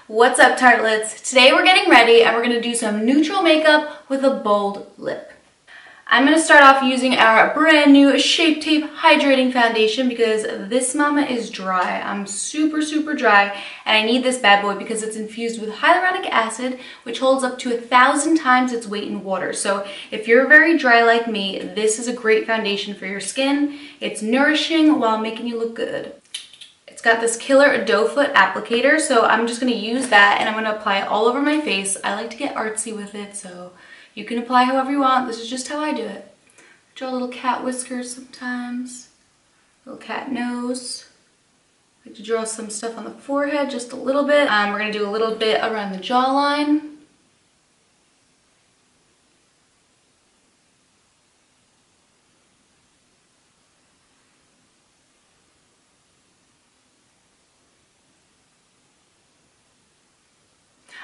What's up, tartlets? Today we're getting ready and we're going to do some neutral makeup with a bold lip. I'm going to start off using our brand new Shape Tape Hydrating Foundation because this mama is dry. I'm super dry and I need this bad boy because it's infused with hyaluronic acid, which holds up to 1,000 times its weight in water. So if you're very dry like me, this is a great foundation for your skin. It's nourishing while making you look good. It's got this killer doe foot applicator, so I'm just going to use that and I'm going to apply it all over my face. I like to get artsy with it, so you can apply however you want. This is just how I do it. Draw little cat whiskers sometimes, little cat nose. I like to draw some stuff on the forehead, just a little bit. We're going to do a little bit around the jawline.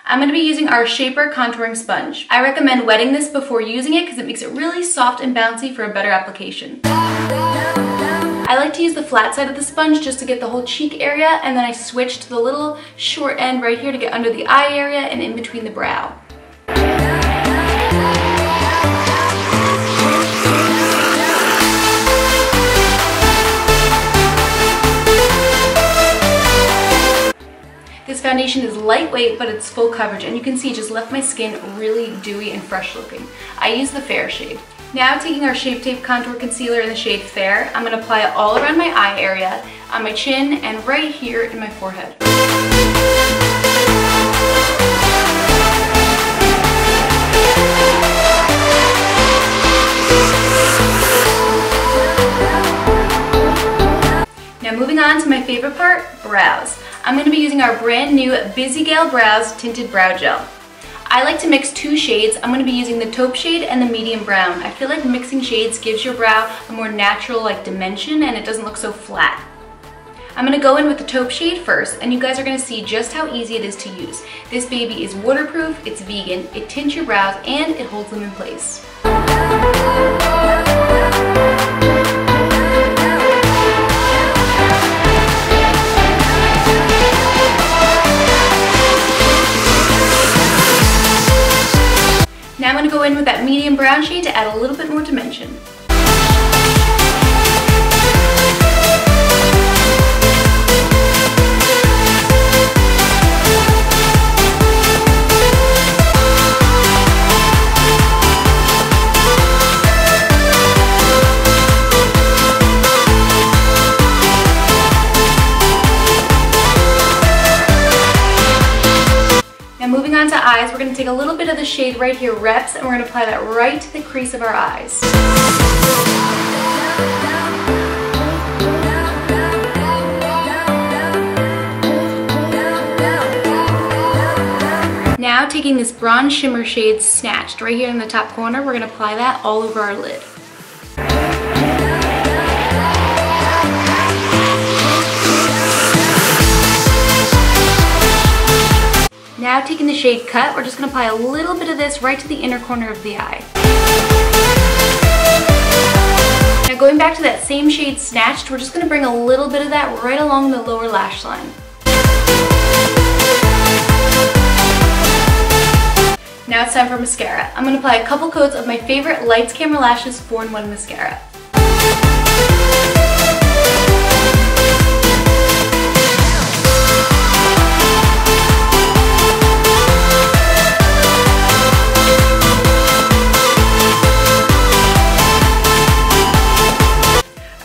I'm going to be using our Shaper Contouring Sponge. I recommend wetting this before using it because it makes it really soft and bouncy for a better application. I like to use the flat side of the sponge just to get the whole cheek area, and then I switch to the little short end right here to get under the eye area and in between the brow. This foundation is lightweight, but it's full coverage, and you can see it just left my skin really dewy and fresh looking. I use the fair shade. Now taking our Shape Tape Contour Concealer in the shade Fair, I'm going to apply it all around my eye area, on my chin, and right here in my forehead. Now moving on to my favorite part, brows. I'm going to be using our brand new Busy Gal Brows Tinted Brow Gel. I like to mix two shades. I'm going to be using the taupe shade and the medium brown. I feel like mixing shades gives your brow a more natural dimension and it doesn't look so flat. I'm going to go in with the taupe shade first, and you guys are going to see just how easy it is to use. This baby is waterproof, it's vegan, it tints your brows, and it holds them in place. Now I'm going to go in with that medium brown shade to add a little bit more dimension. Moving on to eyes, we're going to take a little bit of the shade right here, Reps, and we're going to apply that right to the crease of our eyes. Now taking this bronze shimmer shade Snatched right here in the top corner, we're going to apply that all over our lid. Now taking the shade Cut, we're just going to apply a little bit of this right to the inner corner of the eye. Now going back to that same shade Snatched, we're just going to bring a little bit of that right along the lower lash line. Now it's time for mascara. I'm going to apply a couple coats of my favorite Lights Camera Lashes 4-in-1 mascara.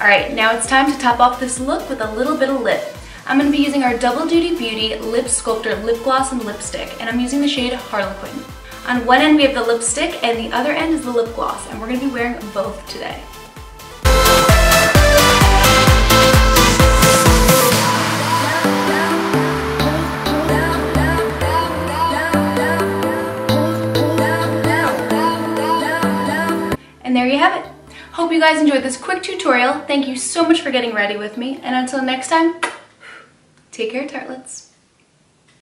Alright, now it's time to top off this look with a little bit of lip. I'm going to be using our Double Duty Beauty Lip Sculptor Lip Gloss and Lipstick, and I'm using the shade Harlequin. On one end we have the lipstick and the other end is the lip gloss, and we're going to be wearing both today. And there you have it. Hope you guys enjoyed this quick tutorial. Thank you so much for getting ready with me, and until next time, take care, tartlets.